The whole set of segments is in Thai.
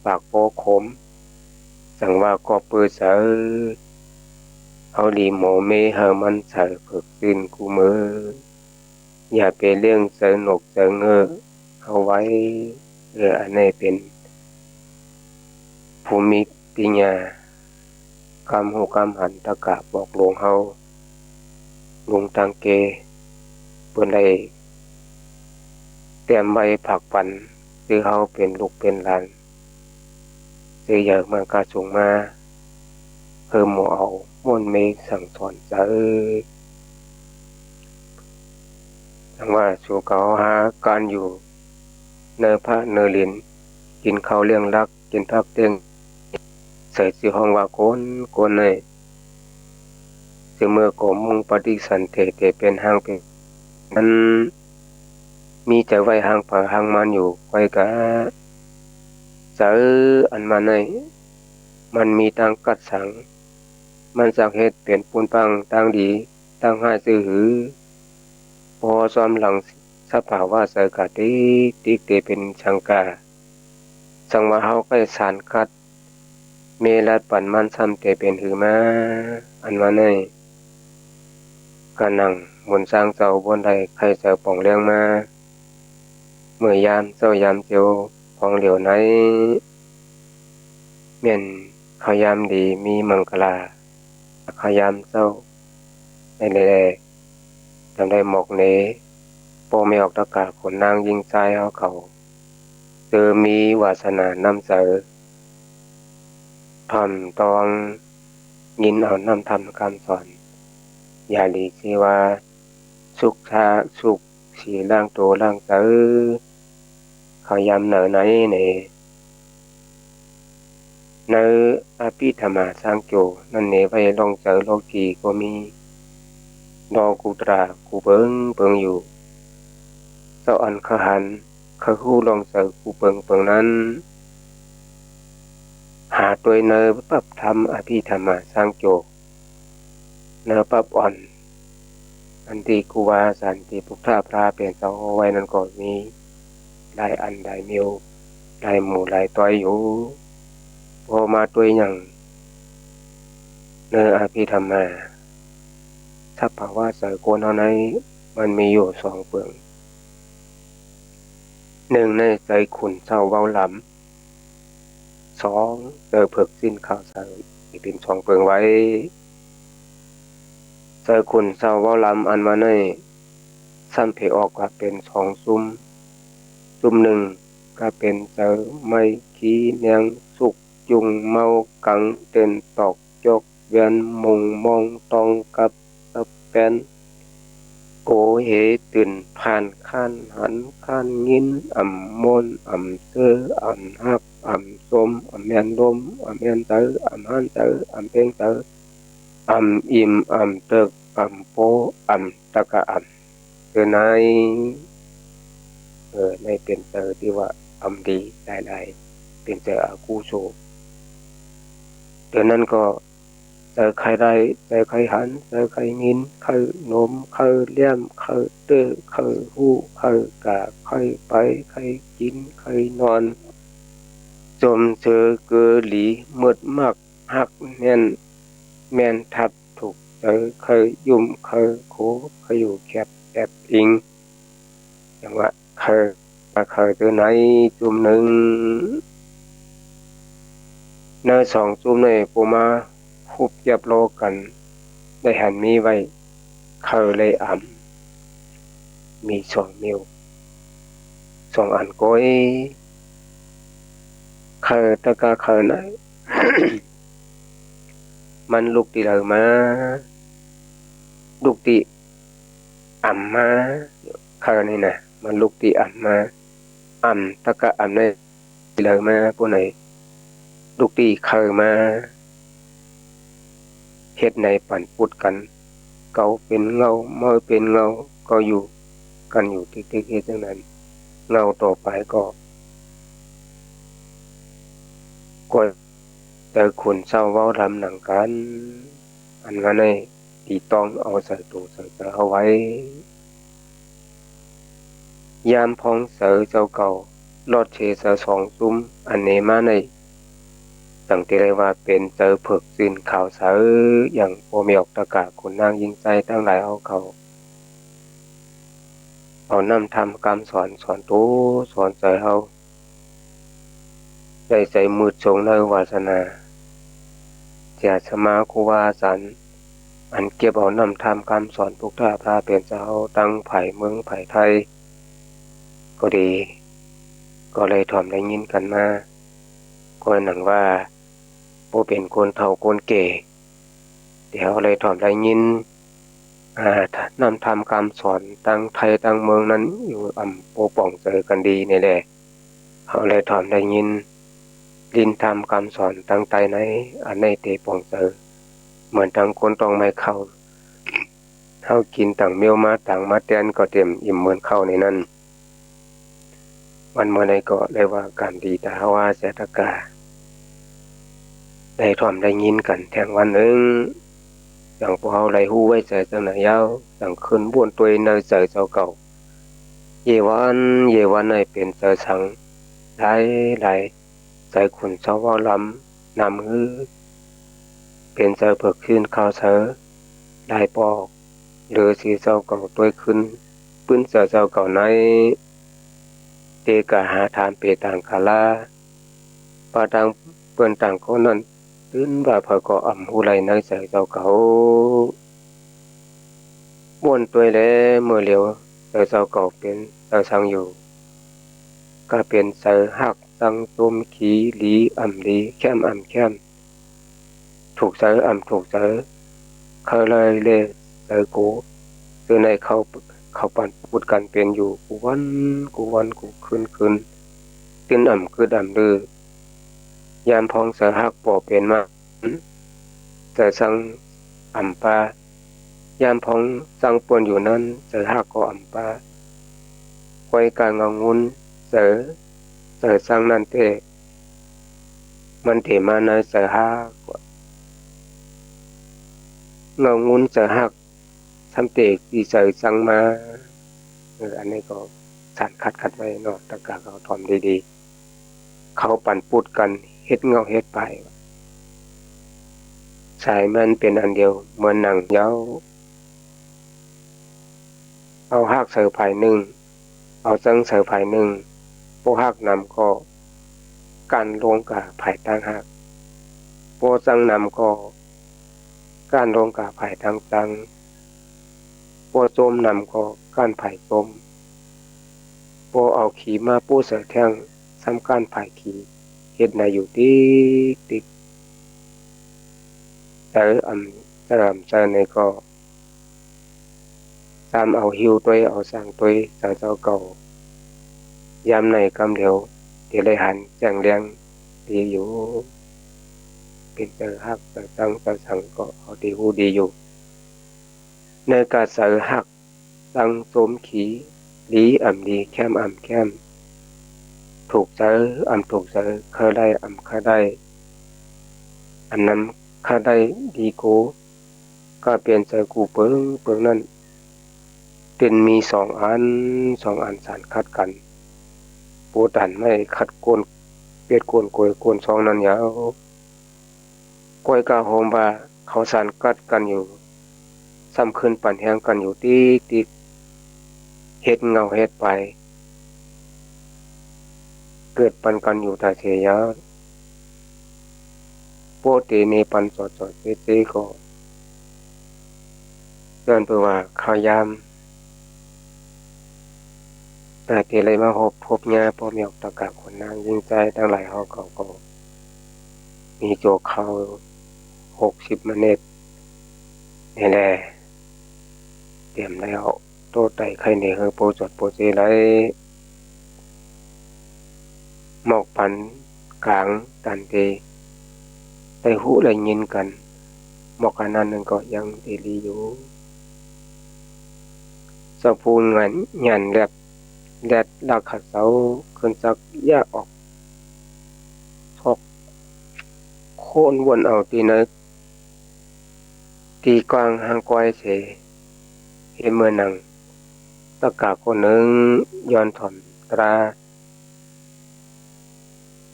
ปากโปขมสังว่าก็เปื้อเสือเอาดีโมเมเฮามันเสือฝึกตื่นกูมืออย่าไปเรื่องเสือหนกเสือเงอเอาไว้อันนี้เป็นภูมิปัญญากำหูกำหันตะกะบอกหลวงเฮาลุงตังเกเปิ้นได้เตรียมไว้ผักปันคือเฮาเป็นลูกเป็นหลานคืออยากมากาสูงมาเพิ่มหมู่เอาม่วนเมฆสั่งสอนเจ้าทั้งว่าสู่เขาหาการอยู่เนอพระเนอเลียนกินข้าวเลี้ยงรักกินพักเตียงใส่สิห้องว่าโกนในสิเมื่อก่อมุ่งปฏิสันเถเตเป็นห้างเป็นนั้นมีใจไว้ห่างผ่าห่างมันอยู่ไว้กะเจออันมาในมันมีทางกัดสังมันสักเหตุเปลี่ยนปูนปังตั้งดีตั้งให้ซื้อหือพอซ้อมหลังสภาวะเสกะติเตเป็นชังกาสังว่าเฮาใกล้สารคัดเมลัดปั่นมันซ้ำเตเป็นหือมาอันมาในกะนังหมุนสร้างเจ้าบนใดใครเสือป่องเลี้ยงมาเมื่อยามเจ้ายามเจียวพองเหลียวไหนเม่นขยามดีมีมังกลาขยามเจ้าในแลจำได้หมอกเนโปไม่ออกตะกาขนนางยิงใจเอาเขาเจอมีวาสนานำเสอทำตองยินเอานำทำคำสอนอย่าหลีกสิว่าสุขชาสุขสีล่างโตล่างเสอขยามเหนือไหนเนในอภิธรรมาสร้างโจนั่นเนไว้ลองเจอโลกีก็มีดอกูตรากูเบิงอยู่เจ้าอันขหันขคู่ลองเจอกูเปิงนั้นหาตัวเนอปับทำอภิธรรมาสร้างโจเนอปับอ่อนอันที่กูวาสันติพุทธาพระเป็นเจ้าไว้นั่นก็มีหลายอันหลายมิวหลายหมู่หลายตัวอยู่พอมาตัวอย่างเนออภิธรรมาสภาวะเสกวนเท่านั้นมันมีอยู่สองเปลืองหนึ่งในใจขุนเศร้าเว้าลำสองเจอเผือกสิ้นข่าวสารเป็นสองเปลืองไว้ใจขุนเศร้าเว้าลำอันมาในซ้ำเพออกก็เป็นสองซุ่มหนึ่งก็เป็นเจอไม่ขี้เนียงสุกจุงเมากังเต้นตอกจกเวียนมุงมองตองกับเป็นโกเหตื่นผ่านข้านหันข้านงินอ่ำมนอ่ำเสืออ่ำฮักอ่ำสมอ่ำแมนลมอ่ำแมนเตออ่ำฮันเตออ่ำเพงเตออ่ำอิ่มอ่ำเติกอ่ำโปอ่ำตะกะอ่ำในในเป็นเตอที่ว่าอ่ำดีได้เป็นเตออากูโชนั้นก็เจอใครได้เจอใครหันเจอใครงินใครนมใครเลี้ยมใครเตื้อใครหู้ใครกะใครไปใครกินใครนอนจมเจอเกอหลีหมดมากหักแน่นแม่นทับถูกเจอใครยุ่มใครโคใครอยู่แคบแอบอิงอย่างว่าใครตัวไหนจุ่มหนึ่งในสองจุ่มในปูมาคุบเย็บโลกันได้หันมีไว้เคยเลยมีสองมิวสองอันก้อยเคยตะกาเคยไหน มันลุกตีเลยมาลุกตีมาเคยนี่นะมันลุกตีมาตะกาในตีเลยมาพวกไหนลุกตีเคยมาเฮ็ดในปั่นปุดกันเกาเป็นเงาเมื่อเป็นเงาก็อยู่กันอยู่ติ๊กๆเฮ็ดจังนั้นเงาต่อไปก็เจอคนเศร้าเว้าลำหนังกันอันว่าในตีต้องเอาใส่ตัวใส่เจอเอาไว้ยามพองเสือเจ้าเก่ารอดเชเสือสองซุ้มอันเนมาใน ตั้งที่ได้ว่าเป็นเจอเผือกสินข่าวเสืออย่างโปมีออกตะกะคุณนางยิงใจตั้งหลายเอาเขาเอานำทำกรรมสอนตู้สอนใจเฮาได้ใจมืดจงในวาสนาเสียสมาครูบาอาจารย์อันเก็บเอานำทำกรรมสอนพวกท่าพระเป็นเจ้าตั้งไผ่เมืองไผ่ไทยก็ดีก็เลยถ่อมได้ยินกันมาก็หนังว่าโปเป็นคนเฒ่าคนเก๋เดี๋ยวเลยถ่อมได้ยินนำทำคำสอนตั้งไทยตั้งเมืองนั้นอยู่โปป่องเจอกันดีนี่แหละเขาเลยถ่อมได้ยินดินทำคำสอนตั้งไตในอันในเตป่องเจอเหมือนทั้งคนต้องไม่เข้าเท่ากินต่างเมียวมาต่างมาเตียนก็เต็มอิ่มเหมือนเข้าในนั้นวันเมื่อไรก็เลยว่าการดีแต่ว่าเสตกาได้ถ่อมได้ยินกันแทงวันหนึ่งอย่างพวกเราไรหู้ไว้ใจจังไหนยาวอย่างคืนบ้วนตัวในใจเจ้าเก่าเยวันในเป็นใจสังหลายใจขุนเจ้าว่าลำนำฮือเป็นใจเผือกขึ้นข้าวเสือได้ปอกหรือสีเจ้าเก่าตัวขึ้นปื้นเจ้าเก่าในเตกะหาทานเปต่างกาลาปาตังเปิ้นต่างคนนั้นตื้นว่าเผก็หูไรในใจเจ้าเก่าบ้วนตัวแล้วเมื่อเหลียวใจเจ้าเก่าเป็นใจสังอยู่ก็เป็นใจหักสังตุมขีหลีลีแค้มถูกใจถูกใจเขาเลยใจกูคือในเขาปั่นพูดกันเป็นอยู่กูวันกูคืนตื่นคือดื้อยามพองเสือหักปอเป็นมาเสือสังปายามพองสังปวนอยู่นั้นเสือหักก็ปาคอยการงุนเสือสังนั่นเตมันเถมาในเสือหักงุนเสือหักทำเตกดีเสือสังมาอันนี้ก็สั่นคัดไว้เนาะตะกาเขาทอมดีๆเขาปั่นพูดกันเฮ็ดเฮ็ดไปสายมันเป็นอันเดียวเหมือนหนังยาวเอาหักเสือภายหนึ่งเอาจังเสือภายหนึ่งพวกหักนำก็การลงกับภายตั้งหักพวกจังนำก็การลงกับภายตั้งจังพวกโจมนำก็การภายโจมพวกเอาขี่มาปูเสือแท่งซ้ำการภายขี่เฮ็ดในอยู่ติแต่เจอในก็ตามเอาหิวตัวเอาสร้างตัวสาวเจ้าเก่ายามในกำเหลียวเดี๋ยวเลยหันแจ้งเลี้ยงดีอยู่เป็นเจอหักเจอตั้งเจอสังก็เอาดีหูดีอยู่ในกาเสือหักตั้งโจมขี่ลีดีแค้มถูกเจอถูกเจอเคยได้เคยได้อันนั้นเคยได้ดีกูก็เปลี่ยนเจอกูเปิงนั้นเป็นมีสองอันสารคัดกันปูดันไม่คัดโกนเปียดโกนโกยโกนสองนั้นยาวก้อยกาโฮมบาเขาสารกัดกันอยู่ซ้ำขึ้นปั่นแหงกันอยู่ตีเฮ็ดเฮ็ดไปเกิดปันกันอยู่ตาเสียโปตีในปันสอดเจ๊ก็เตือนเพื่อว่าเขายามแต่ที่เลยมาพบญาพ่อมีออกตะกะคนนางยิงใจทั้งหลายเขาก็มีโจกเขา60 เมตรนี่แหละเตรียมแล้วโตไตไข่ในเฮอโปจดโปเจไรหมอกพันกลางตันเตได้หูได้ยินกันหมอกอันนั้นก็ยังเดลีอยู่สะพูนเงินยันแดดดักขัดเสาขึ้นจักแยกออกทอกโค่นวนเอาตีนตีกวางหางก้อยเสเห็นเมื่อนังตะกาคนหนึ่งย้อนถ่อมตรา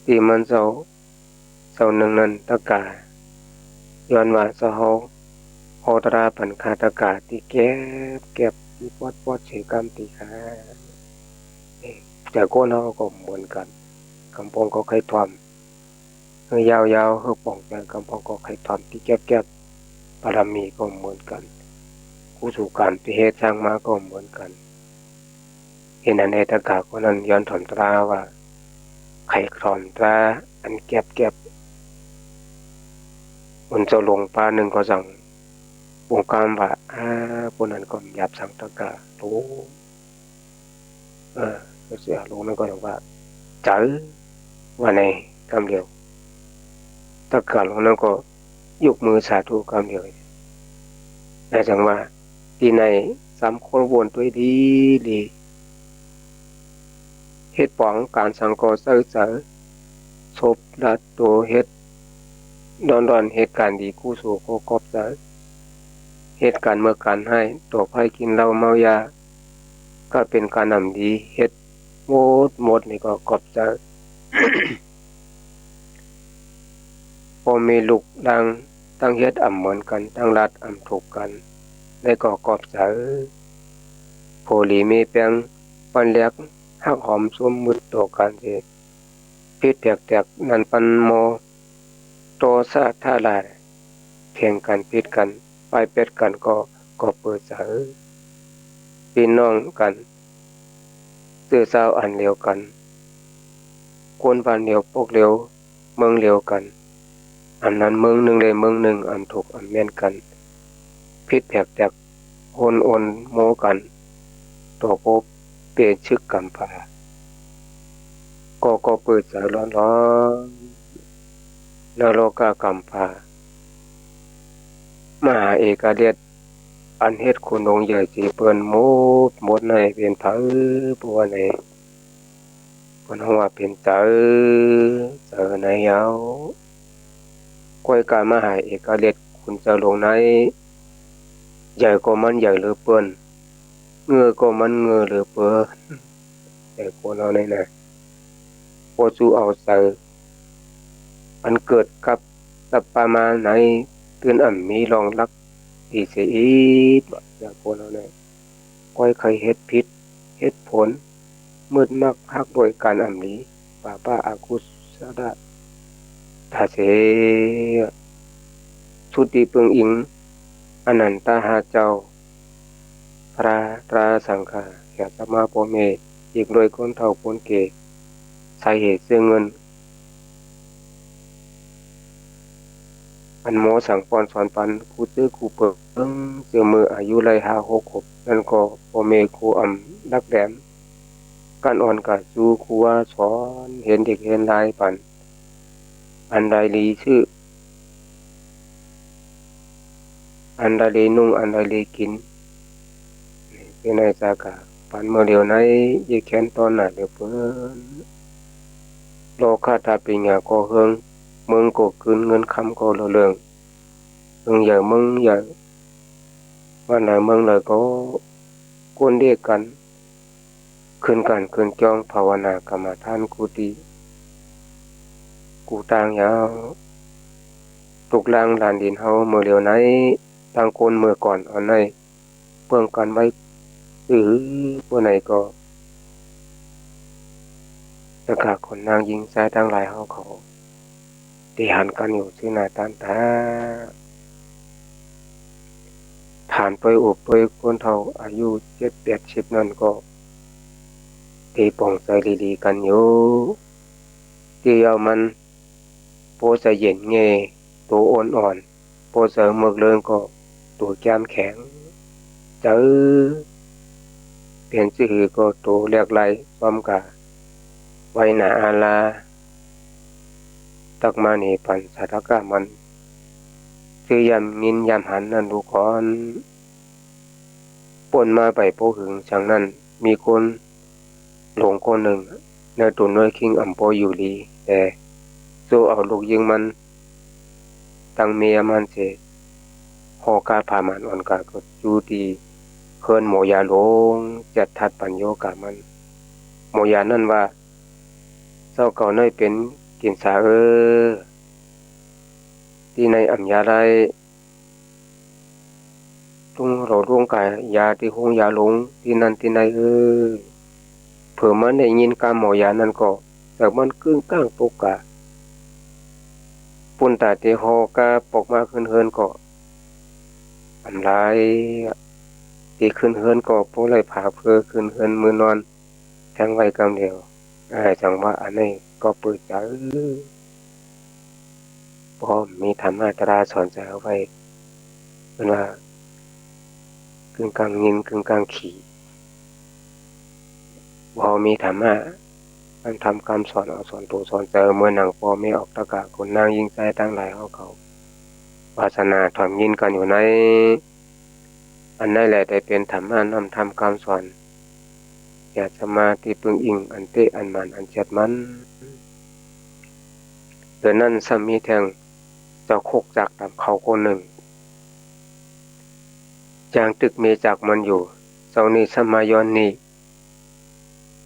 ตีมันเสา เสาหนึ่งนั้นตะกาย้อนว่าเสาเฮาโหตราปันคาตะกาที่เก็บที่ปอดเฉกรรมตีขาจากโกนเฮาก็เหมือนกันกำปองก็เคยทำเฮือยาวๆเฮือป่องแต่กำปองก็เคยทำที่เก็บปารมีก็เหมือนกันผู้สู่การไปเฮ็ดสร้างมาก็เหมือนกันเห็นอันในตะกาคนนั้นย้อนถอนตราว่าใครถอนตราอันเก็บมันจะลงปลาหนึ่งก็สั่งวงการว่าคนนั้นก็หยาบสังตะกาโตก็เสียลงนั่นก็อย่างว่าเจอว่าในคำเดียวตะกาลงนั่นก็ยกมือสาธุคำเดียวได้จังว่าที่ในสามคนวนตัวดีเฮ็ดปองการสังกอเสือศพละตัวเฮ็ดดอนเหตุการณ์ดีกู้สู่โคกอบใจเหตุการณ์เมื่อการให้ตัวไผ่กินเหล้าเมายาก็เป็นการนำดีเฮ็ดหมดนี่ก็กอบใจ พอมีลูกดังตั้งเฮ็ดเหมือนกันตั้งรัดถูกกันได้ก็กอบใจโพลีมีเปียงปันเล็กหักหอมซุ่มมืดตัวกันสิพิษแตกนั่นปันโมโตซาท่าลายเพียงกันพิษกันไปเป็ดกันก็เปิดเสอพี่น้องกันซื้อเศร้าอันเดียวกันคนบ้านเดียวพวกเดียวเมืองเดียวกันอันนั้นเมืองหนึ่งเลยเมืองหนึ่งอันถูกอันแม่นกันพิษแตกโอนโมกันตัวโปเปลี่ยนชึกกำพาก็เปิดเสอร้อนนรกกำพามหาเอกเดชอันเฮ็ดคุณองค์ใหญ่สิเปิ้นหมดในเป็นเผอบัวในเพิ่นว่าเป็นเจอในยาวก้อยกามหาเอกเดชคุณจะลงในใหญ่ก็มันใหญ่หรือเปิ้นเงือก็มันเงือหรือเปิ้นแต่คนเอาในน่ะบ่สู้เอาเจออันเกิดกับสัปปามาในตื่นมีรองรักอีเสียอีกแต่คนเอาในก้อยเคยเฮ็ดผิดเฮ็ดผลมืดมักฮักโดยการนี้ป้าอากุศลทาเสสุติเปิงอิงอนันตหาเจ้าพระตราสังฆาแก่สมาโพเมอีกโดยคนเฒ่าคนเกสาเหตุซึ่งเงินอันโมสั่งปอนสอนปันครูตื้อครูเปิกเอิ้งเสือมืออายุไร5-6ขบนั่นก็โพเมครูดักแหลมการอ่อนกาสู่ครูว่าสอนเห็นเด็กเห็นลายปันอันใดลีชื่ออันใดลีนุ่งอันใดลีกินคือในสากาปันเมื่อเดียวในยี่แขนตอนหน้าเดียวเพิ่นโลคาตาปิญญาก็เฮิงเมืองก็คืนเงินคำก็เรื่องเมืองใหญ่ว่าไหนเมืองเลยก็กวนเรียกกันคืนจ้องภาวนากรรมฐานกูตีกูต่างยาวตุกลางลานดินเฮาเมื่อเดียวไหนต่างคนเมื่อก่อนเอาในเพิ่งกันไว้เมื่อไหนก็ตะกาคนนางยิงซ้ายทั้งหลายเฮาเขาที่หันกันอยู่ที่หน้าตาฐานไปอุบไปคนเฒ่าอายุ7-80นั่นก็ตีป่องใจดีๆกันอยู่ที่เอามันโปจะเย็นเงตัวอ่อนโปเสริมเมือกเลิงก็ตัวแก้มแข็งเจอเปลี่ยนชื่อก็ตัวเรียกไรซ้อมกะไว้หนาอาลาตักมานี่ปันสาธกะมันคือยำมินยำหันนั่นดูก่อนป่นมาไปโปหึงจังนั้นมีคนหลงคนหนึ่งในตัวน้อยคิงโปอยู่ดีแต่สู้เอาลูกยิงมันตั้งเมียมันเสหอกาพามันอ่อนกาก็จูดีเคินโมยาหลงจัดทัดปัญโยกามันโมยานั่นว่าเจ้าเก่าน้อยเป็นกินสา ที่ในอัญญาได้ลุงเราร่วงกายยาที่หงยาหลงที่นั่นที่ไหนเผื่อมันได้ยินการหมอยานั้นก็แต่มันกึ้งก้างปกกะปุ่นตาที่หอกะปกมาขึ้นเฮินก็อันไรที่ขึ้นเฮินก็ผู้ไรผาเพื่อขึ้นเฮินมือนอนแทงไว้กำเดียวจังว่าอันนี้ก็เปิดใจพอมีธรรมะตราสอนใจเอาไว้เป็นว่ากึ่งกลางยินกึ่งกลางขี่พอมีธรรมะมันทำคำสอนเอาสอนตัวสอนใจเมื่อหนังพอไม่ออกตะกะคนนางยิงใจตั้งหลายเขาวาสนาถอมยินกันอยู่ในอันนั้นแหละได้เป็นธรรมะนำทำคำสอนอย่าสมาธิพึงอิงอันเตอันมันอันเจ็ดมันเดือนนั้นสามีแทงเจ้าโคกจากตามเขาคนหนึ่งจางตึกเมจากมันอยู่เจ้านี่สมายอนนี่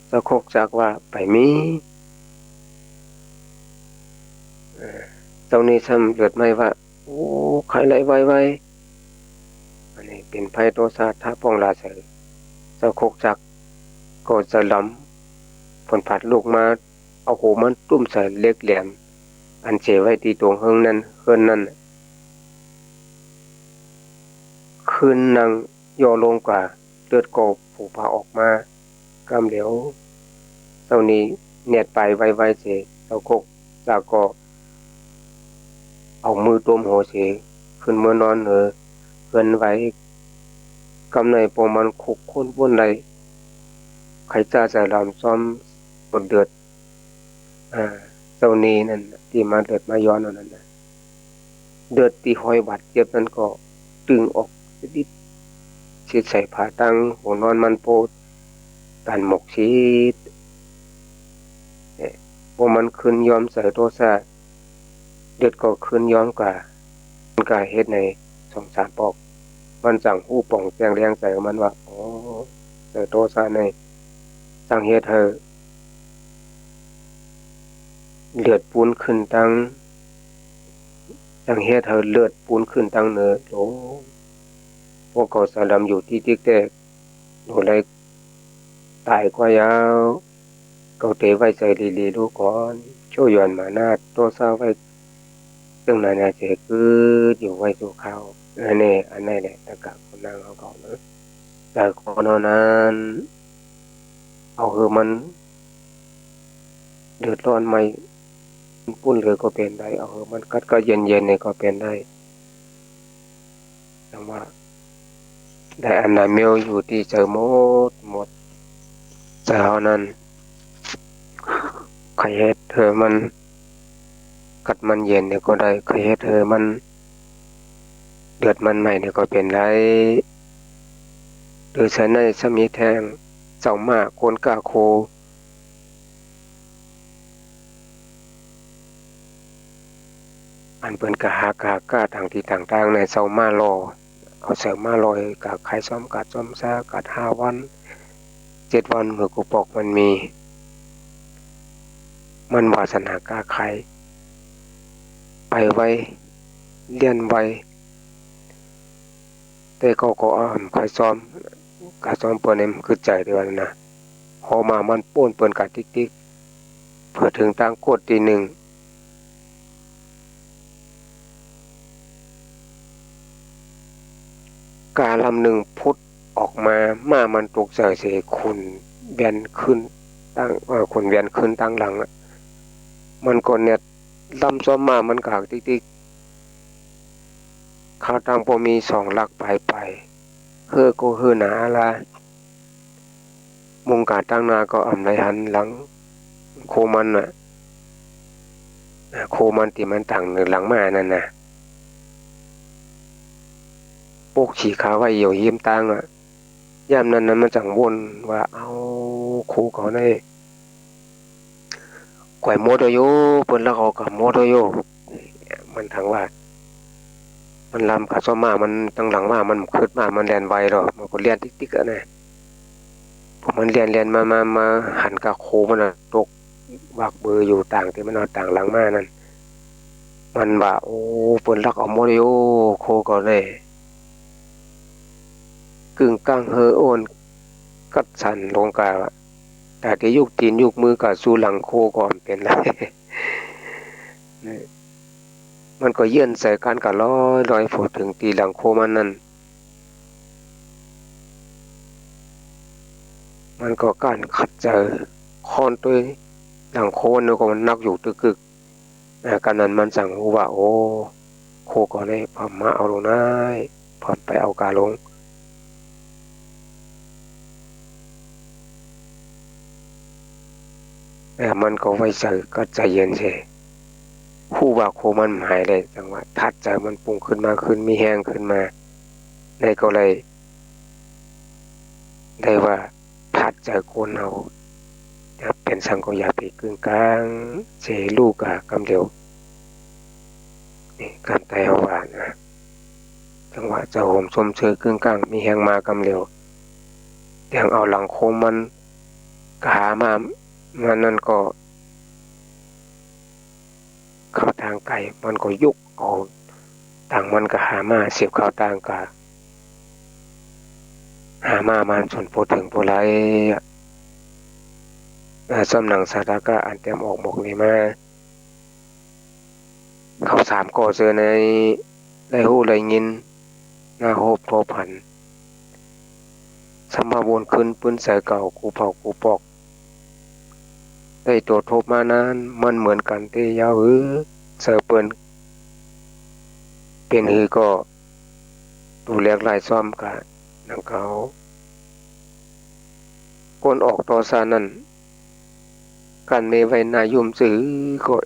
เจ้าโคกจากว่าไปมีเจ้านี่ซ้ำเลือดไม่ว่าโอ้ใครไหลไว้อันนี้เป็นไพ่โตซาท้าป้องลาเสือเจ้าโคกจากก็จะล้ำผลผัดลูกมาเอาหูมันตุ้มใส่เล็กแหลมอันเจไว้ที่ตรงเฮิงนั้นเฮินนั้นคืนนางย่อลงกว่าเลือดกบผูกผ้าออกมากำเหลวเจ้านี้เนียดไปไว้เจเจ้าโคกจากก็เอามือต้มหัวเสขึ้นเมื่อนอนเกินไว้กำในปมันคุกค้นบนใดใครจะลำซ้อมบนเดือดเจ้านี้นั่นที่มาเดือดมาย้อนนั่นนะเดือดที่หอยบาดเจ็บนั้นก็ดึงออกนิดชีดใส่ผ้าตั้งหัวนอนมันโปดตันหมกชีดพอมันขึ้นยอมใส่โทษะเดือดก็ขึ้นย้อมกว่ามันกาเฮ็ดใน2-3 ปอกมันสั่งผู้ป่องแจงแรงใส่มันว่าอ๋อใส่โทษะในสั่งเฮ็ดเธอเลือดปูนขึ้นตั้งสั่งเฮ็ดเธอเลือดปูนขึ้นตั้งเนอโหพวกเขาสะลำอยู่ที่ติ๊กแตกโดนเลยตายกว่ายาวเขาเตะไว้ใส่ลีๆลูกก่อนช่วยย้อนมาหน้าโตซาไว้ซึ่งนายเจคืออยู่ไว้สู่เขาอันนี้แหละตะกะคนนางเขาเนอะแต่คนนั้นเอามันเดือดร้อนไม่ปุ้นเลยก็เป็นได้เอามันกัดก็เย็นเนี่ยก็เป็นได้แต่ว่าได้อันไหนเมลอยู่ที่เจอหมดแต่เท่านั้นใครเฮ็ดเธอมันกัดมันเย็นเนี่ยก็ได้ใครเฮ็ดเธอมันเดือดมันใหม่เนี่ยก็เป็นได้หรือใช้ในสมีแทงเจ้ามาโคนกาโคอันเปิ้นกะหากากาทางที่ต่างๆในเจ้ามารอเอาเสริมมาลอยกะใครซ้อมกัดซ้อมซากัด5 วัน7 วันเมื่อกูปอกมันมีมันวาสนากาใครไปไว้เลี้ยนไว้แต่ก็ใครซ้อมกะซ้อมเปิ้นนี่มันคือใจเดียวนะพอมามันป้นเปิ้นกะติ๊กๆเพื่อถึงตั้งกดทีหนึ่งกาลำหนึ่งพุทธออกมามันตกใส่เสคุณเวียนขึ้นตั้งคุณเวียนขึ้นตั้งหลังมันก็เนี่ยลำซ้อมมันกากติ๊กๆข้าวตังพอมี2 ลักไปเฮือก็เฮือหนาละมุงกาตั้งนาก็อำไรหันหลังโคมันโคมันที่มันตั้งหลังมานั่นน่ะปกฉีขาไว้เหี่ยวเยี่ยมตังย่ำนั้นมันจังวนว่าเอาโคเขาได้ก่อยโมโดโยเปิ้นละเขากับโมโดโยมันทั้งว่ามันลำขาซ้อมมันตั้งหลังมันขึ้นมันแล่นไวหรอกมันก็เลียนติ๊กๆนะพอมันเลียนมาหันกับโคมันตกวากเบอร์อยู่ต่างที่มันเอาต่างหลังนั่น มันว่าโอ้เปิ้นรักเอาหมดเลยโอ้โคก็เลยกึ่งกลางเฮอโอนกัดสั่นลงกาแต่ที่ยุกตีนยุกมือก็สู้หลังโคก่อนเป็นไรมันก็เยื่อนใส่กันก็ร้อยพูดถึงตีหลังโคมันนั่นมันก็การขัดเจอคอนตัวหลังโคนึกว่ามันนักอยู่ตึกึกการนั้นมันสั่งหูว่าโอ้โคก็เลยพามาเอาลงนะพาไปเอากาลงมันก็ไว้ใส่ก็ใจเย็นเช่คู่ว่าโคมันหายเลยจังหวะทัดใจมันปรุงขึ้นมาขึ้นมีแห้งขึ้นมาในก็เลยได้ว่าทัดใจโคนเอาจะเป็นสังก็อย่าไปกึ่งกลางเสลูกกำเดียวนี่การไต่เอาว่านะจังหวะจะโหมชมเชยกึ่งกลางมีแห้งมากำเดียวอย่างเอาหลังโคมมันขามามันนั่นก็เข้าทางไก่มันก็ยุกเอาต่างมันก็หามาเสียบเข้าต่างกะหามามันส่วนโพถึงโพไรสำนังสาธาก็อันเตรียมออกหมกนี่มาเขาสามก่อเจอในได้หู้ได้ยินหน้าโฮบโทพันสมภาวนขึ้นปืนใส่เก่ากูเผากูปอกได้ตัวทบมานั้นมันเหมือนกันที่ยาวเสือเปิ้นเป็นฮือก็ดูแลกลายซ่อมกะนังเขาก้นออกต่อซานั้นการเมไว้นายุมซื้อก็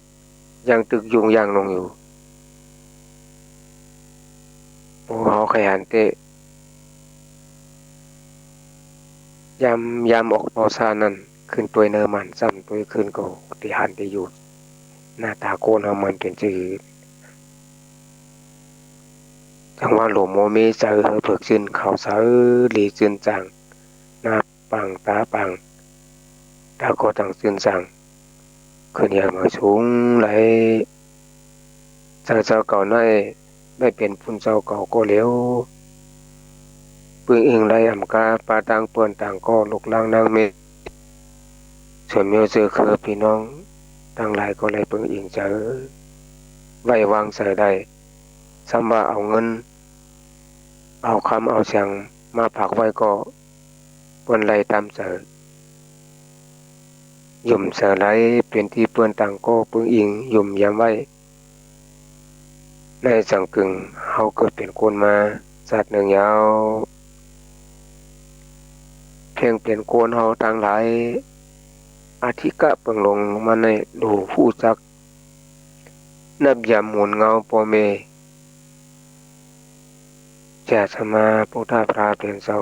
ยังตึกยุงยางลงอยู่พวกเขาขยันเตะยำออกต่อซานั้นขึ้นตัวเนอมันซ้ำตัวขึ้นก็ติหันที่อยู่หน้าตาโกนเอามันเป็นจือจังว่าหลวงโมเมเจอเผิกชื่นเขาเสาหลีชื่นจังหน้าปังตาปังตาก็ตั้งชื่นจังขึ้นอย่างมาสูงไหลเจ้าเก่าน้อยได้เป็นพุ่นเจ้าเก่าก็เลี้ยวปึงอิงไรอำกาปาตังเปื่อนต่างก็ลุกล่างนางเมฆส่วนเมียวเจอคือพี่น้องตั้งหลายก็เลยปึงอิงเจอไว้วางใส่ได้ซ้ำว่าเอาเงินเอาคำเอาเสียงมาผักไว้ก็เปิ้นไรตามเจอหยุ่มเสือไรเป็นที่เปื่อนต่างก็ปึงอิงหยุ่มย้ำไว้ในสังกึงเฮาเกิดเป็นคนมาสัตว์หนึ่งยาวเพียงเปลี่ยนโกนเฮาทางหลายอาทิกะเปิงลงมาในดูผู้จักนับยามหมุนเงาปอเมแจสมาพุทธาพราเป็นเศร้า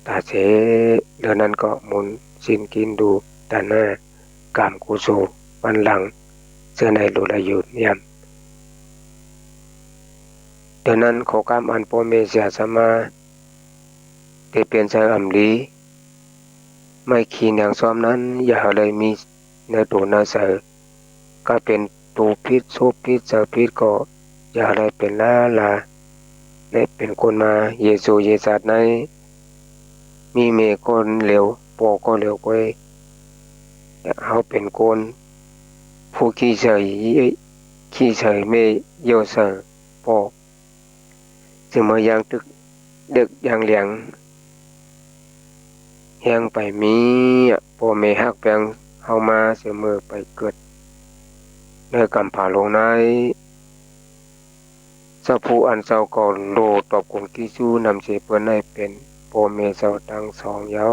ตาเสเดือนนั้นก็หมุนสินกินดูแต่หน้ากามกุโสวันหลังเสื้อในโลดอายุยามเดือนนั้นขอกามอันปอเมเสียสมาที่เป็นใจอ่ำลีไม่ขีนอย่างซ้อมนั้นอย่าเลยมีเนื้อตัวเนื้อเสือก็เป็นตูพิษโซพิษเสือพิษก็อย่าเลยเป็นลาได้เป็นคนมาเยซูเยซัดในมีเมคนเหลวปอก็เหลวก้อยเขาเป็นคนผู้ขี้เฉยไม่โยเสอปอจึงมายังตึกดึกยังเหลียงแหงไปมีปอเมฮักแปงเฮามาเสมอไปเกิดเนื้อกำผาลงในเจ้าผู้อันเจ้าก่อนโลตอบกงกิจูนำเสเปิ้นให้เป็นปอเมเจ้าตังสองเยา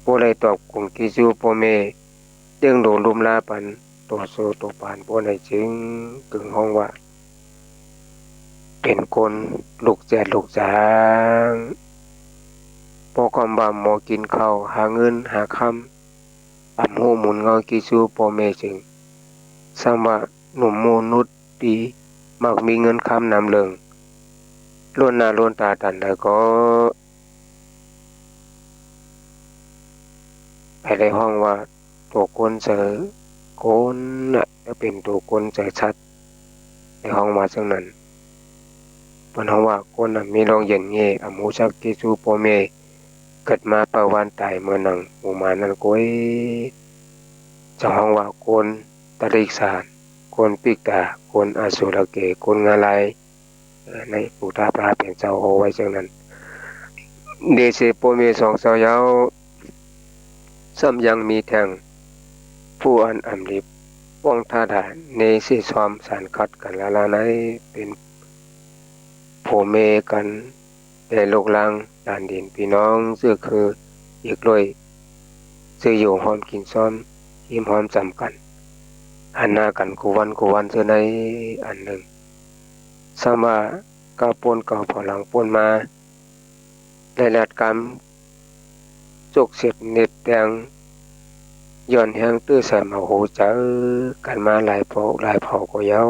ผู้ใดตอบกงกิจูปอเมจึงโดนลุมลาปันโตโซโตปานผู้ใดจึงกึ่งห้องว่าเป็นคนลูกแจดลูกจางพอความบ่าหมอกินข้าวหาเงินหาคำ อำหูหมุนเงากิซูปอเมจึงสร้างว่าหนุ่มโมนุษย์ดีมักมีเงินคำนำเลิงล้วนหน้าล้วนตาตันแล้วก็ไปในห้องว่าตัวคนเสือคนน่ะ จะเป็นตัวคนใจชัดในห้องว่าจังนั้นเปิ้นห้องว่าคนน่ะมีโรงเรียนเง่อำฮู้จักที่สู่พ่อแม่เกิดมาประวันตายเมื่อนังหมู่หมานั้นโกยจังห้องว่าคนตะริกสานคนปิกตาคนอสุรเกคนงาลายในปุถาพระเป็นเจ้าเอาไว้จังนั้นเดชพ่อแม่สองเสาเหยาซ้ำยังมีแทงผู้อันอำลิบป้องท่าดาในสิซอมสารคัดกันละลาในเป็นพ่อแม่กันแต่ลูกหลางด่านดินพี่น้องซึ่งคืออีกเลยซื้ออยู่หอมกินซ้อมหิมหอมจำกันหันหน้ากันกูวันเสื้อในอันหนึ่งสามว่าก้าวป่นก้าวพอหลังป่นมาในรัดกรรมจกเสียดเน็บแดงย้อนแห้งตื้อใส่มาโหเจอกันมาหลายเผาก็เย้า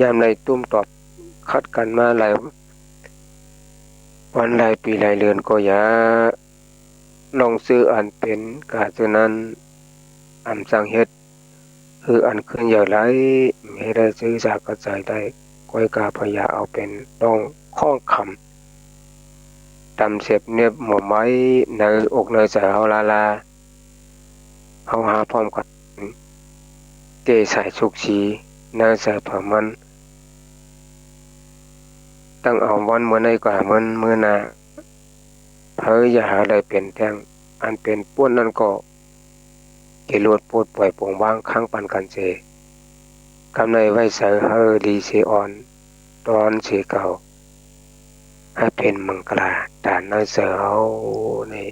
ยามในตุ้มตอบคัดกันมาหลายวันหลายปีหลายเดือนก็อย่าลองซื้ออันเป็นกาฉะนั้นอำสังเฮ็ดคืออันขึ้นอย่างไรไม่ได้ซื้อจากกระจายได้ก้อยกาพยาเอาเป็นต้องข้องคำตำเสพเนียบหมู่ไม้ในอกในใจเฮาลาเฮาหาพร้อมกันเกสายสุกสีในใส่ผ้ามันตั้งเอาวันเมื่อในกว่ามันเมื่อนาเพ้ออย่าหาได้เป็นแท่งอันเป็นป้วนนั่นก็เกลวดปวดปล่อยโป่งว่างข้างปันกันเจกำในไว้ใส่เฮอดีเสอ่อนตอนเสเก่าให้เป็นมังกลาด่านน้อยเสือเฮานี่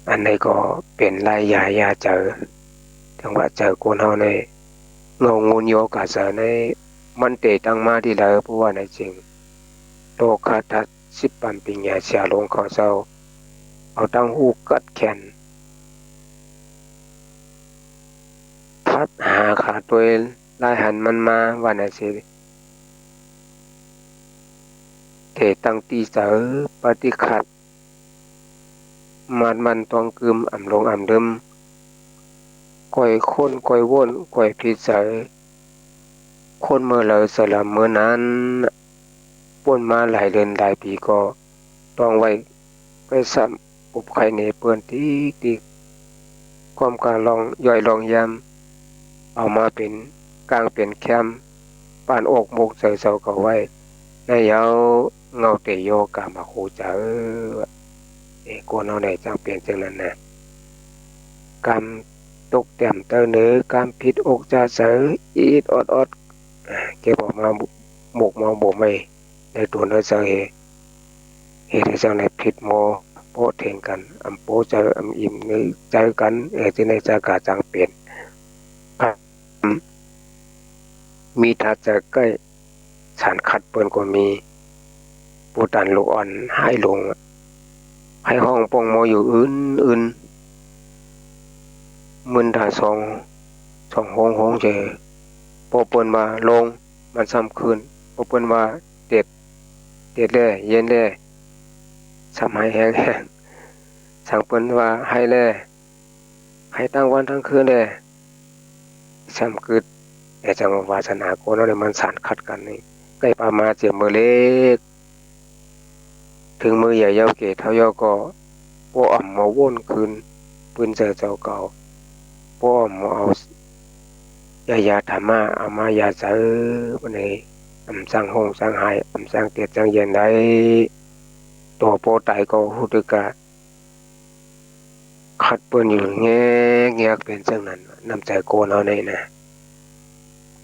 อันนี้ก็เป็นลายยาเจอจังหวะเจอคนเฮาในเงางูโยกาเสในมันเตตั้งมาที่แล้วเพราะว่าในจริงโลคาทัศสิบปันปิญญาเสียลงขอเศร้าเอาตั้งหูกัดแขนพัดหาขาตัวลายหันมันมาว่าในสิเตตั้งตีเสอปฏิขัดมันตองกึมอ่ำลงอ่ำเดิมก่อยค้นก่อยวนก่อยพิษเสอคนเมื่อเลยสลับเมื่อนั้นป่นมาหลายเดือนหลายปีก็ต้องไว้ไปซ้ำปุบไข่ในเปื้อนตีความการลองย่อยลองยำเอามาเป็นกลางเป็นแคมป่านอกมุกใส่เสาเก่าไว้ในเยาเงาเตโยกามาโคเจอกวนเอาไหนจังเปลี่ยนจังนั้นนะกำตกเต็มเตอเนื้อกำผิดอกจะเสืออีดอดเก็บออกมาหมกมาบ่ไม่ในตัวเนื้อเสือเหตุจังในผิดโมโปเทงกันอำโปเจออำอิ่มนึกเจอกันที่ในจากาจังเปลี่ยนมีทัดจะใกล้สารคัดเปิ้นก็มีปูตันลูกอ่อนให้ลงให้ห้องปองโมอยู่อื่นมึนถ้าสองห้องเจพอเปิ้นมาลงมันซ้ำคืนพอเปิ้นมาเด็ดแล่เย็นแล่ซ้ำให้แห้งสั่งเปิ้นว่าให้แล่ให้ตั้งวันทั้งคืนแล่ซ้ำคืนแต่จังวาสนาโกนเอามันสารคัดกันนี่ใกล้ประมาณเจียมือเล็กถึงมือใหญ่ยาวเกตเท่ายอก็ป้ออ่ำมาว่นคืนปืนเจอเจ้าเก่าป้อมาเอายาธรรมะเอามายาเสือวันนี้อำสังหงสังหายอำสังเตียดสังเย็นได้ตัวโปไตก็หูตึกะคัดเปิ้นอยู่แงเป็นจังนั้นน้ำใจโกนเอาในนะ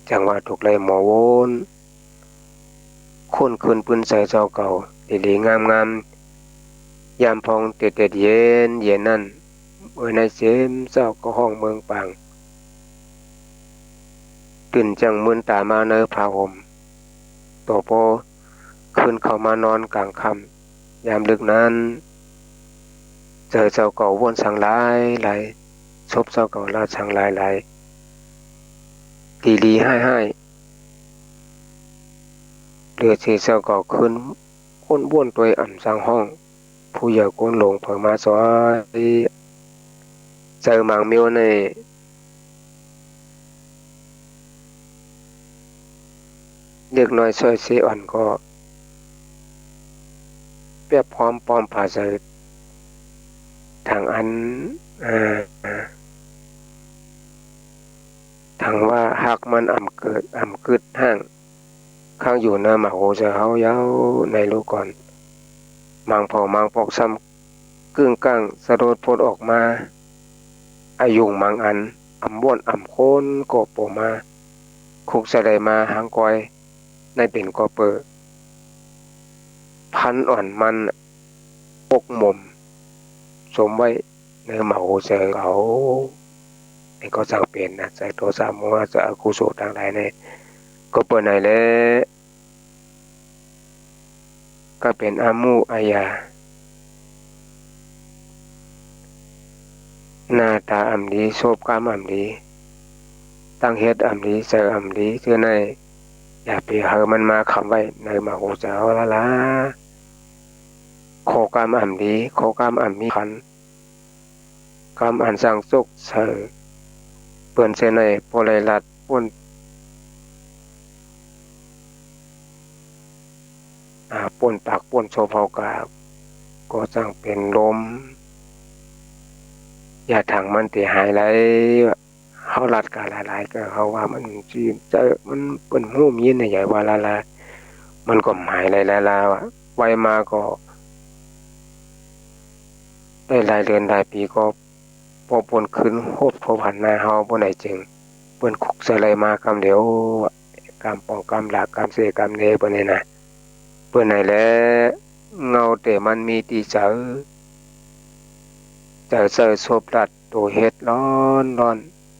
จังว่าถูกไล่หมอโวนคนคืนปืนใส่เจ้าเก่าดีๆงามยามพองเต็ดเย็นนั่นเมื่อในเสมเจ้าก็ห้องเมืองปังตื่นจังมึนตามาเนอพาห่มตัวโปคืนเข้ามานอนกลางค่ำยามดึกนั้นเจอเจ้าเก่าวนสังหลายศพเจ้าเก่าลาสังหลายดีให้เลือดที่เจ้าเก่าคืนคนบ้วนตัวอ่ำสังห้องผู้ใหญ่ก้นหลงเผอมาซอย เจอมังมิวในเด็กน้อยซอยซีอ่อนก็เปรียบพร้อมปอมผาเจอทางอันอ่าทางว่าหากมันอ่ำกึดห้างข้างอยู่หน้าหมาโหจะเฮาเย้าในลูกก่อนมังเผามังปอกซ้ำกึ่งกลางสะโดดพดออกมาอายุงมังอันอ่ำบ้วนอ่ำโคนก็โปมาคุกสะไดมาหางกอยในเป็นก็เปอพันอ่อนมันปกหม่มสมไว้ในหมาโหเจอเขาไอ้ก็สั่งเปลี่ยนนะใจโทสามว่าจะอากุโสต่างหลายในก็เปิดไหนแล้วก็เป็นอามูอายาหน้าตาอ่ำดีโซบกามอ่ำดีตั้งเฮ็ดอ่ำดีเจออ่ำดีเจอในอย่าไปเฮอมันมาคำไว้ในมาโหเจ้าละละโคกามอ่ำดีโคกามอ่ำมีขันกามอ่านสั่งสุกเสอเปื่อนเสในโพไลลัดป่นป่นปากป่นโซเผากาก็จังเป็นลมอย่าถังมันตีหายไรเขาลัดกาหลายๆก็เขาว่ามันจีเจอมันเป็นหูมยินใหญ่ว่าละมันก็หายหลายไว้มาก็ได้หลายเดือนหลายปีก็พอปนขึ้นโหดพอผ่านหน้าเฮาบ่ได้จึงเปิ้นคุกใส่ไรมากำเดียวกำปองกำหลากกำเสกำเนบ่นี่นะเปิ้นไหนแลเงาแต่มันมีตีเจอเจอเจอศพรัดตัวเฮ็ดร้อน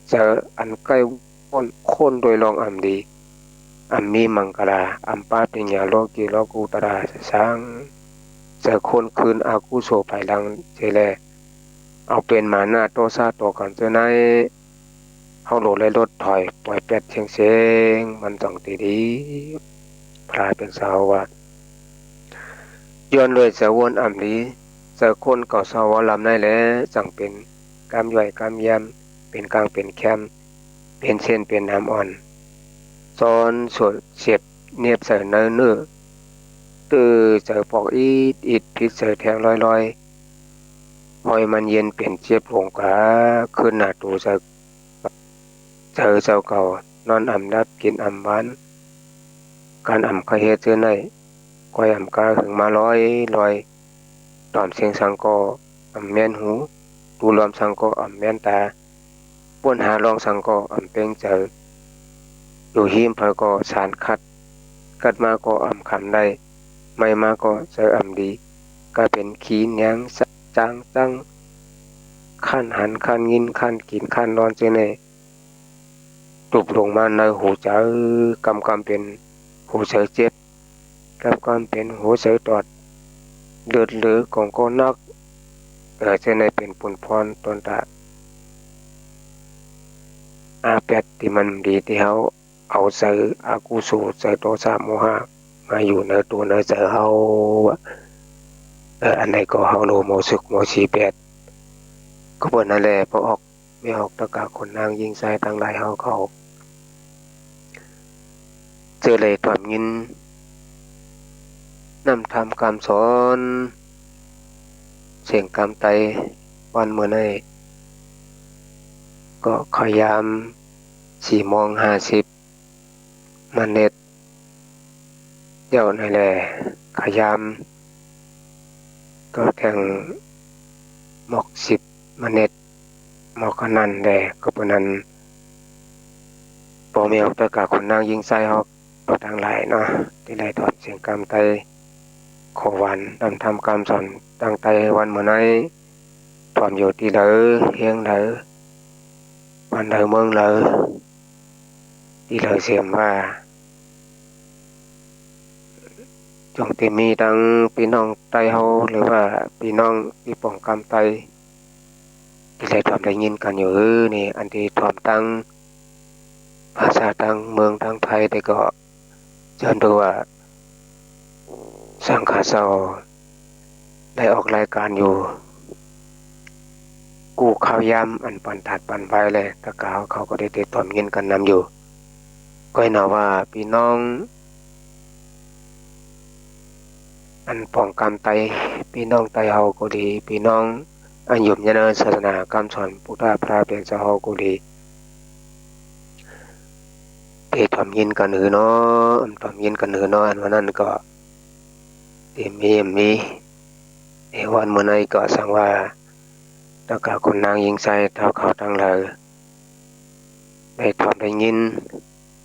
เจออันใกล้คนโดยลองอำดีอำมีมังกลาอำปาปิญญาโลกีโลกุตระสังเจอคนคืนอากุโสภายหลังเจแลเอาเป็นมาหน้าโตซาโตกันเจอในเฮาโหลดเลยรถถอยปล่อยแปดเสียงมันต้องตีดีพลายเป็นสาวว่าย้อนเลยเสวนอ่ำดีเจอคนเก่าสาวลำในแลจังเป็นกามย่อยกามยำเป็นกลางเป็นแคมเป็นเส้นเป็นน้ำอ่อนซ้อนสวดเสียบเนียบใส่เนื้อตื้อเจอปอกอีดพิษเจอแทงลอยหอยมันเย็นเปลี่ยนเจี๊ยบลงกาขึ้นหน้าตูเจอเจ้าเก่านอนอ่ำรับกินอ่ำหวานการอ่ำกะเฮ็ดเจอในก้อยอ่ำกาถึงมาลอยตอมเสียงสังก็อ่ำแม่นหูตูรวมสังก็อ่ำแม่นตาป้วนหาลองสังก็อ่ำเป้งเจออยู่หิมเพอก็สารกัดมาก็อ่ำคำได้ไม่มาก็เจออ่ำดีก็เป็นขีนยังจังขั้นหันขั้นยินขั้นกินขั้นนอนเจอในตุบลงมาในหูเจอกำเป็นหูเสือเจ็บกำเป็นหูเสือตอดเดือดหรือของก็นักเจอในเป็นปุ่นพรตนตาอาแปดที่มันดีที่เขาเอาเสืออากุโสเสือโตสะโมหะมาอยู่ในตัวในเสือเขาอันไหนก็เขาโลโมสุกโมชีแปดก็บนนั่นแหละพอออกไม่ออกตะกาคนนางยิงใส่ทางหลายเขาเจอเลยความยินนำทำคำสอนเสียงกำไตวันเมื่อไหนก็พยายาม4:50มันเน็ตเดี๋ยวนั่นแหละพยายามก็แทงหมอก10มันเน็ตหมอกกันนั่นแหละก็ปนั้นพอมีออกตะกาคนนางยิงใส่เขาทางหลายเนาะที่ได้ถอดเสียงกำไตขอวันนำทำคำสอนตั้งไตวันเมื่อไหนถอมอยู่ที่เหลอเฮียงเหลอวันเหลอเมืองเหลอที่เหลอเสียมว่าจงที่มีทั้งพี่น้องไตเฮาหรือว่าพี่น้องที่ป้องกำไตที่ได้ทำได้ยินกันอยู่นี่อันที่ทอมตั้งภาษาทั้งเมืองทั้งไทยแต่ก็เชิญดูว่าสังฆาเซาได้ออกรายการอยู่ กู้ข้าวยามอันปันถัดปันไว้เลยตะกาวเขาก็ได้ติดต่อมเงินกันนำอยู่ก็ให้นาว่าพี่น้องอันป้องกันไตพี่น้องไตเฮาก็ดีพี่น้องอันยุ่มยานาศาสนาคำสอนพุทธะพระเป็นเจ้าเฮาก็ดีติดต่อมเงินกันหือเนาะอันต่อมเงินกันหือเนาะอันวันนั้นก็มีวันมื้อนี้ก็สังว่าตะกาคนนางยิงใส่เท่าเขาทั้งหลายได้ทำได้ยิน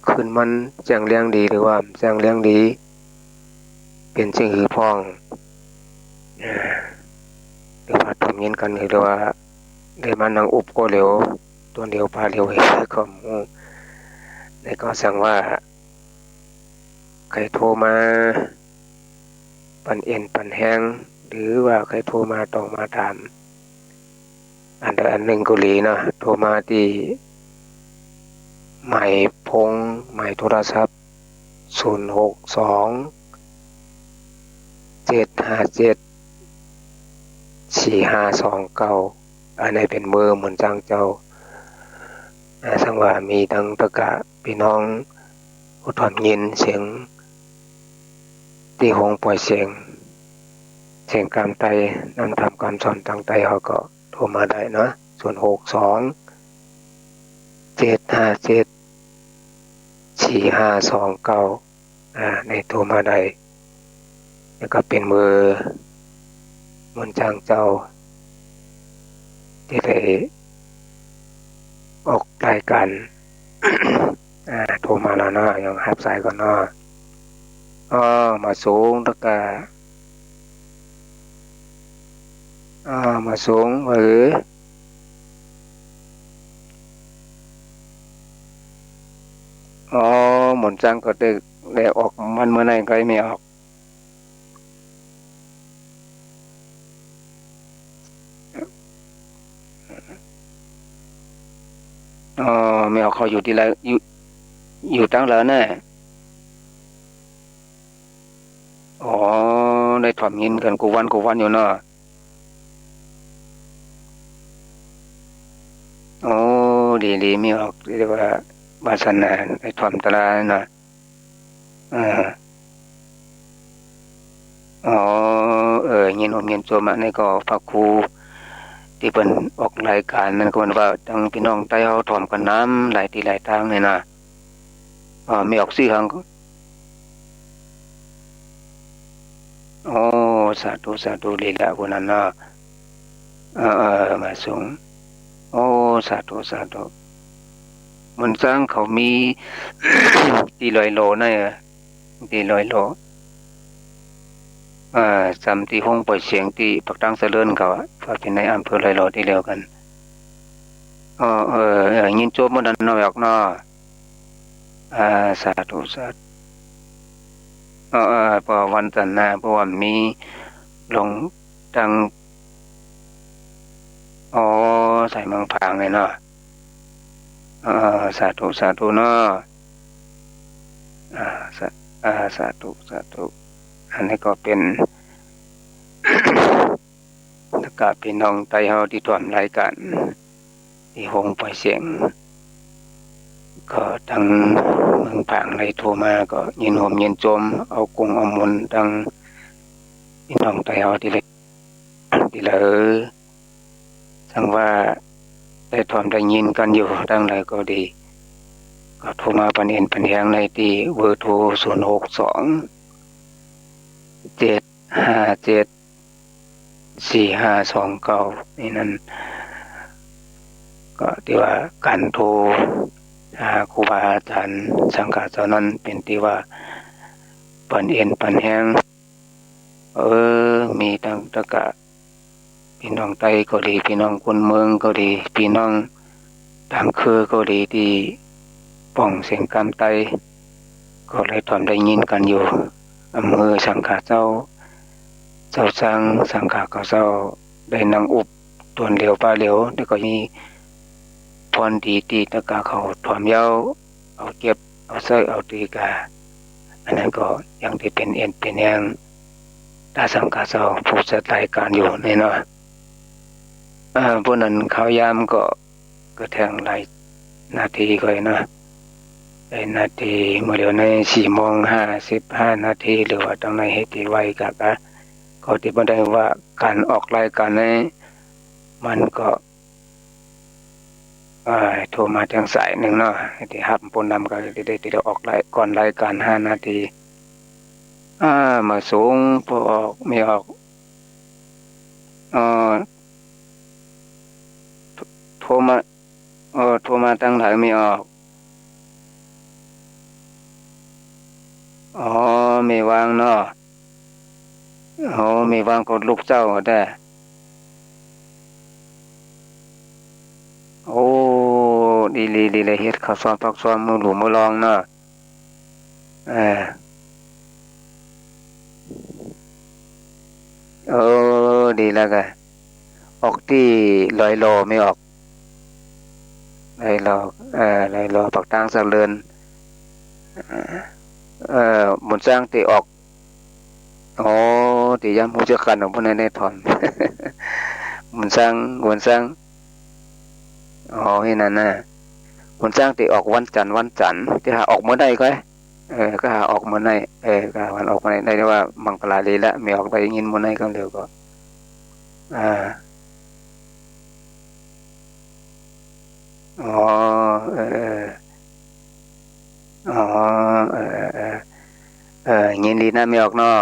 คืนมันแจ้งเรื่องดีหรือว่าแจ้งเรื่องดีเป็นสิ่งหือพ้องหรือว่าทำยินกันหรือว่าได้มานั่งอุบก็เร็วตัวเดียวพาเร็วให้ก็ในก็สั่งว่าใครโทรมาปันเอ็นปันแห้งหรือว่าใครโทรมาต้องมาถามอันใดอันหนึ่งก็ดีนะโทรมาที่หมายพงหมายโทรศัพท์0627574529อันนี้เป็นเบอร์เหมือนจังเจ้าสังว่ามีทั้งตะกะพี่น้องอุทธรยินเสียงที่หงปล่อยเสียงกามไตนำทำการสอนทางไตเขาก็โทรมาได้นะ0627574529ในโทรมาได้แล้วก็เป็นมือมนจางเจ้าที่ได้ออกรายการ โทรมาแล้วเนาะยังรับสายก่อนเนาะมาสูงตะกะมาสูงหรือหมนจังก็ได้ออกมันเมื่อไหร่ก็ไม่ออกไม่ออกเขาอยู่ที่ไรอยู่ตั้งแล้วเนี่ยได้ถ่อมยินกันกูวันอยู่เนาะดีไม่ออกเรียกว่าบาสนาได้ถ่อมตลาดนะยินโจมาในก็พระครูที่เป็นออกรายการนั่นก็มันว่าทั้งพี่น้องใต้เฮาถ่อมกันน้ำหลายที่หลายทางเลยนะไม่ออกชื่อหังสาธุลีละคนนั้นนะมาส่งสาธุมันสร้างเขามี ตีลอยโลนะตีลอยโลจำที่ห้องปล่อยเสียงที่ปักตั้งเสริญเขาพอเป็นในอำเภอลอยโลที่เดียวกันยินโจมมันน้อยออกเนาะสาธุพอวันจันทร์หน้าเพราะว่ามีลงทางใส่เมืองพางเลยเนาะสาธุเนาะสาธุอันนี้ก็เป็นตะกะพี่น้องไตเฮาที่ถ่วมรายการที่หงปล่อยเสียงก็ทางเมืองพางเลยโทรมาก็ยินโหมยินโจมเอากุ้งเอามนทางพี่น้องไตเฮาที่เลยสังว่าได้ถ่อมได้ยินกันอยู่ดังไรก็ดีก็โทรมาปันเอ็นปันแหงในที่เบอร์โทร0627574529นี่นั่นก็ที่ว่าการโทรหาครูบาอาจารย์สังฆะเจ้านั้นเป็นที่ว่าปันเอ็นปันแหงมีทั้งตะกะพี่น้องไต้ก็ดีพี่น้องคนเมืองก็ดีพี่น้องตามคือก็ดีที่ป้องเสียงกำไตก็เลยทำได้ยินกันอยู่อำเภอสังฆะเจ้าสร้างสังฆะก็เจ้าได้นั่งอุบตวนเหลียวป้าเหลียวแล้วก็มีพรดีตีตะกาเขาถอมเย้าเอาเก็บเอาเสยเอาตีกาอันนั้นก็ยังที่เป็นเอ็นเป็นแหงตาสังฆะเจ้าผู้จัดรายการอยู่แน่นอน พวกนั้นเขายามก็แทงหลายนาทีก็เลยนะไอ้นาทีเมื่อเดี๋ยวใน4:55 นาทีหรือว่าตรงในเหตุไวกับเขาที่บ่ได้ว่าการออกรายการในมันก็โทรมาทางสายหนึ่งเนาะที่รับผู้นำก็ได้ออกรายก่อนรายการ5 นาทีมาสูงพอออกไม่ออกเอ่อโทรมาโทรมาตั้งหลายไม่ออกอ๋อไม่วางเนาะอ๋อไม่วางก็ลูกเจ้าได้โอ้ดีเลยเฮ็ดข้าวซอยปักซอยมือหลูมือรองเนาะเออเอดีแล้วก็ออกที่ลอยโลไม่ออกลอยโลลอยโลปักทางสักเรือนหมุนสร้างตีออกอ๋อตีย้ำผู้จัดการของผู้นั้นได้ถอนหมุนสร้างอ๋อให้นั่นน่ะหมุนสร้างตีออกวันจันทร์ที่หาออกเมื่อใดก็ก็หาออกเมื่อไหนก็หาวันออกเมื่อไหนได้ว่ามังกลาลีละไม่ออกได้ยินเมื่อไหนก็เร็วก็อ่าอ๋อเอออ๋อเออยินดีนะไม่ออกเนาะ